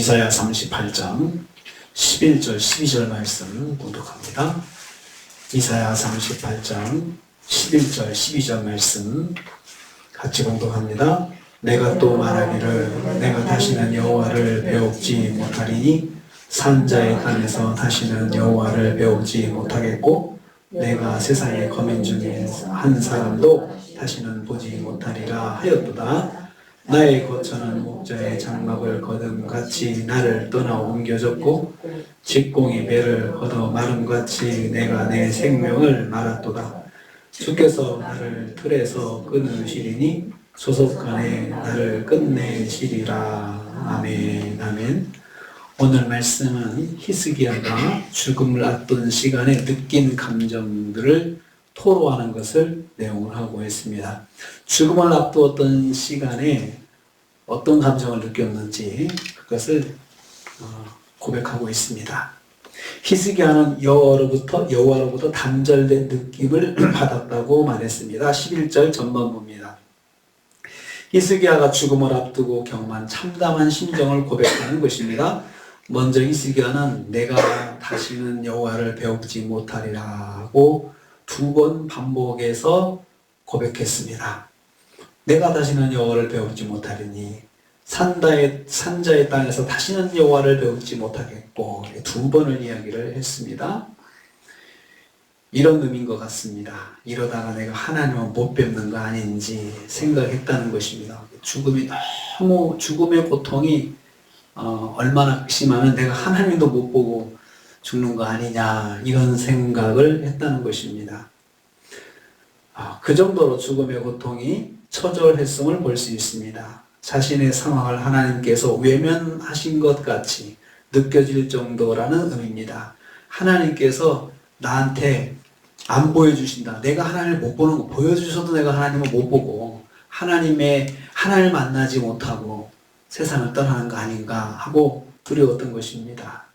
이사야 38장 11절 12절 말씀 봉독합니다. 이사야 38장 11절 12절 말씀 같이 봉독합니다. 내가 또 말하기를 내가 다시는 여호와를 배우지 못하리니 산자의 땅에서 다시는 여호와를 배우지 못하겠고 내가 세상의 거민 중에 한 사람도 다시는 보지 못하리라 하였도다. 나의 거처는 목자의 장막을 거둠같이 나를 떠나 옮겨졌고 직공이 배를 걷어 마름같이 내가 내 생명을 말았도다. 주께서 나를 틀에서 끊으시리니 소속간에 나를 끝내시리라. 아멘. 아멘. 오늘 말씀은 히스기야가 죽음을 앞둔 시간에 느낀 감정들을 토로하는 것을 내용을 하고 있습니다. 죽음을 앞두었던 시간에 어떤 감정을 느꼈는지 그것을 고백하고 있습니다. 히스기야는 여호와로부터 단절된 느낌을 받았다고 말했습니다. 11절 전반부입니다. 히스기야가 죽음을 앞두고 경험한 참담한 심정을 고백하는 것입니다. 먼저 히스기야는 내가 다시는 여호와를 배우지 못하리라고 2번 반복해서 고백했습니다. 내가 다시는 여호와를 배우지 못하리니 산자의 땅에서 다시는 여호와를 배우지 못하겠고 2번을 이야기를 했습니다. 이런 의미인 것 같습니다. 이러다가 내가 하나님을 못 뵙는 거 아닌지 생각했다는 것입니다. 죽음의 고통이 얼마나 심하면 내가 하나님도 못 보고 죽는 거 아니냐 이런 생각을 했다는 것입니다. 그 정도로 죽음의 고통이 처절했음을 볼 수 있습니다. 자신의 상황을 하나님께서 외면하신 것 같이 느껴질 정도라는 의미입니다. 하나님께서 나한테 안 보여주신다. 내가 하나님을 못 보는 거 보여주셔도 내가 하나님을 못 보고 하나님을 만나지 못하고 세상을 떠나는 거 아닌가 하고 두려웠던 것입니다.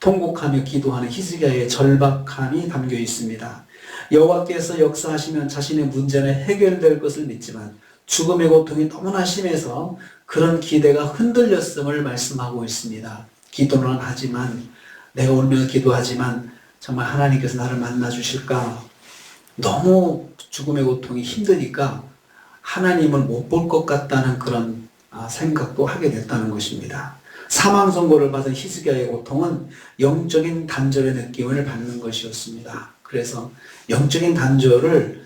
통곡하며 기도하는 히스기야의 절박함이 담겨 있습니다. 여호와께서 역사하시면 자신의 문제는 해결될 것을 믿지만 죽음의 고통이 너무나 심해서 그런 기대가 흔들렸음을 말씀하고 있습니다. 기도는 하지만 내가 울며 기도하지만 정말 하나님께서 나를 만나 주실까? 너무 죽음의 고통이 힘드니까 하나님을 못 볼 것 같다는 그런 생각도 하게 됐다는 것입니다. 사망 선고를 받은 히스기야의 고통은 영적인 단절의 느낌을 받는 것이었습니다. 그래서 영적인 단절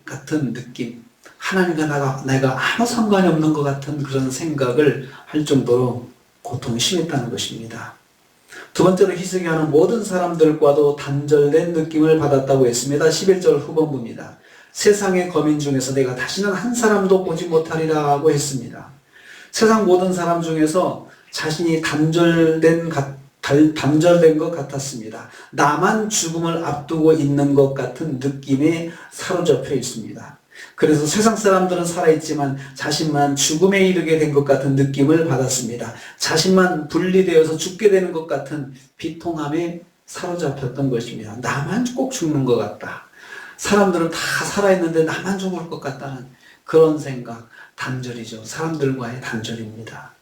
같은 느낌, 하나님과 내가 아무 상관이 없는 것 같은 그런 생각을 할 정도로 고통이 심했다는 것입니다. 두 번째로 히스기야는 모든 사람들과도 단절된 느낌을 받았다고 했습니다. 11절 후반부입니다. 세상의 거민 중에서 내가 다시는 한 사람도 보지 못하리라고 했습니다. 세상 모든 사람 중에서 자신이 단절된 것 같았습니다. 나만 죽음을 앞두고 있는 것 같은 느낌에 사로잡혀 있습니다. 그래서 세상 사람들은 살아있지만 자신만 죽음에 이르게 된 것 같은 느낌을 받았습니다. 자신만 분리되어서 죽게 되는 것 같은 비통함에 사로잡혔던 것입니다. 나만 꼭 죽는 것 같다. 사람들은 다 살아있는데 나만 죽을 것 같다는 그런 생각, 단절이죠. 사람들과의 단절입니다.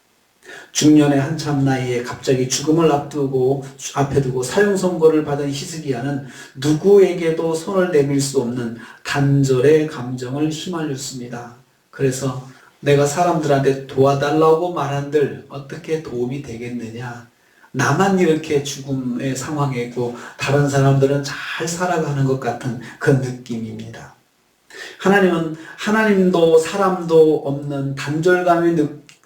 중년의 한참 나이에 갑자기 죽음을 앞에 두고 사형 선고를 받은 히스기야는 누구에게도 손을 내밀 수 없는 단절의 감정을 휘말렸습니다. 그래서 내가 사람들한테 도와달라고 말한들 어떻게 도움이 되겠느냐? 나만 이렇게 죽음의 상황에 있고 다른 사람들은 잘 살아가는 것 같은 그 느낌입니다. 하나님도 사람도 없는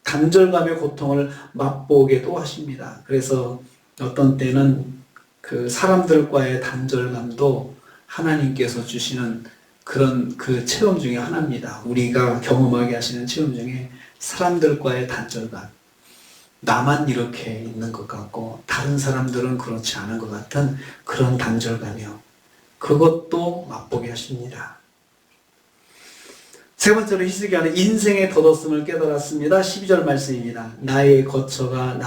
단절감의 고통을 맛보게도 하십니다. 그래서 어떤 때는 그 사람들과의 단절감도 하나님께서 주시는 그런 그 체험 중에 하나입니다. 우리가 경험하게 하시는 체험 중에 사람들과의 단절감. 나만 이렇게 있는 것 같고 다른 사람들은 그렇지 않은 것 같은 그런 단절감이요. 그것도 맛보게 하십니다. 세 번째로 히스기야는 인생의 덧없음을 깨달았습니다. 12절 말씀입니다. 나의 거처가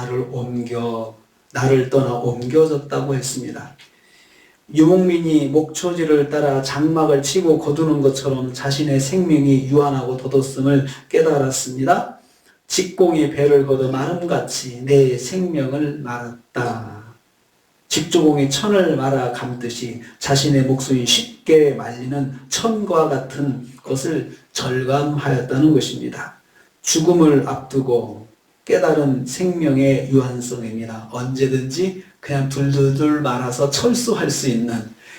나를 떠나 옮겨졌다고 했습니다. 유목민이 목초지를 따라 장막을 치고 거두는 것처럼 자신의 생명이 유한하고 덧없음을 깨달았습니다. 직공이 배를 걷어 마름같이 내 생명을 말았다. 직조공이 천을 말아 감듯이 자신의 목숨이 쉽게 말리는 천과 같은 것을 절감하였다는 것입니다. 죽음을 앞두고 깨달은 생명의 유한성입니다. 언제든지 그냥 둘둘둘 말아서 철수할 수 있는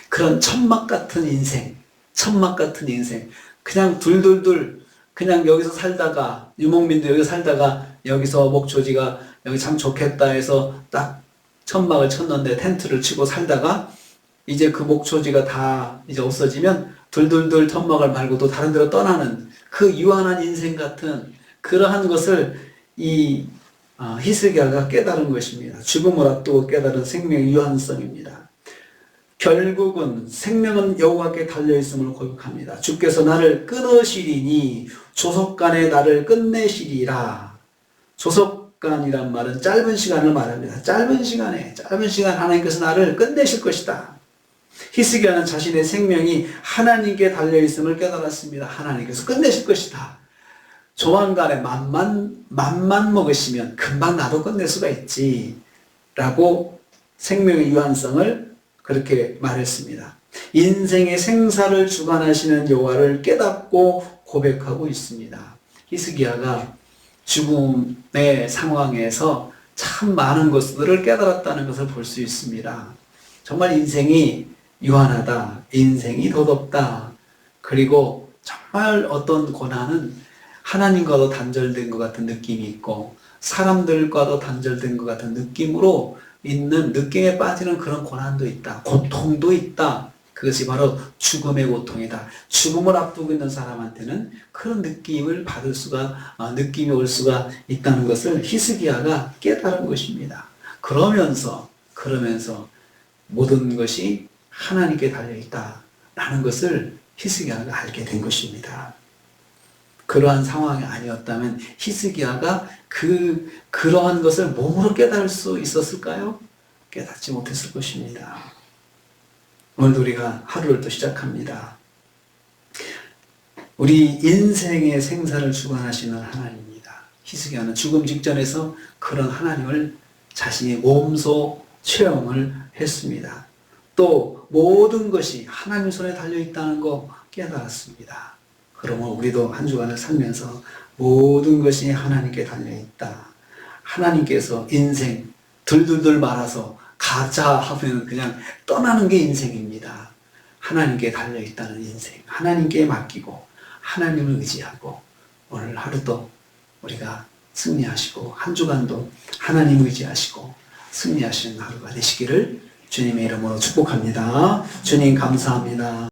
그런 천막 같은 인생, 천막 같은 인생. 그냥 둘둘둘 그냥 여기서 살다가 유목민도 여기서 살다가 여기서 목초지가 여기 참 좋겠다 해서 딱 천막을 쳤는데 텐트를 치고 살다가 이제 그 목초지가 다 이제 없어지면 둘둘둘 천막을 말고 또 다른 데로 떠나는 그 유한한 인생 같은 그러한 것을 이 히스기야가 깨달은 것입니다. 죽음을 앞두고 깨달은 생명의 유한성입니다. 결국은 생명은 여호와께 달려있음을 고백합니다. 주께서 나를 끊으시리니 조속간에 나를 끝내시리라. 조속간이란 말은 짧은 시간을 말합니다. 짧은 시간 하나님께서 나를 끝내실 것이다. 히스기야는 자신의 생명이 하나님께 달려있음을 깨달았습니다. 하나님께서 끝내실 것이다. 조만간에 맘만 먹으시면 금방 나도 끝낼 수가 있지 라고 생명의 유한성을 그렇게 말했습니다. 인생의 생사를 주관하시는 여호와를 깨닫고 고백하고 있습니다. 히스기야가 죽음의 상황에서 참 많은 것들을 깨달았다는 것을 볼 수 있습니다. 정말 인생이 유한하다, 인생이 더덥다, 그리고 정말 어떤 고난은 하나님과도 단절된 것 같은 느낌이 있고 사람들과도 단절된 것 같은 느낌으로 있는 느낌에 빠지는 그런 고난도 있다. 고통도 있다. 그것이 바로 죽음의 고통이다. 죽음을 앞두고 있는 사람한테는 그런 느낌을 받을 수가, 느낌이 올 수가 있다는 것을 히스기야가 깨달은 것입니다. 그러면서 모든 것이 하나님께 달려있다라는 것을 히스기야가 알게 된 것입니다. 그러한 상황이 아니었다면 히스기야가 그러한 것을 몸으로 깨달을 수 있었을까요? 깨닫지 못했을 것입니다. 오늘도 우리가 하루를 또 시작합니다. 우리 인생의 생사를 주관하시는 하나님입니다. 히스기야는 죽음 직전에서 그런 하나님을 자신의 몸소 체험을 했습니다. 또 모든 것이 하나님 손에 달려있다는 거 깨달았습니다. 그러면 우리도 한 주간을 살면서 모든 것이 하나님께 달려있다. 하나님께서 인생 둘둘둘 말아서 가자 하면 그냥 떠나는 게 인생입니다. 하나님께 달려있다는 인생, 하나님께 맡기고 하나님을 의지하고 오늘 하루도 우리가 승리하시고 한 주간도 하나님 의지하시고 승리하시는 하루가 되시기를 주님의 이름으로 축복합니다. 주님 감사합니다.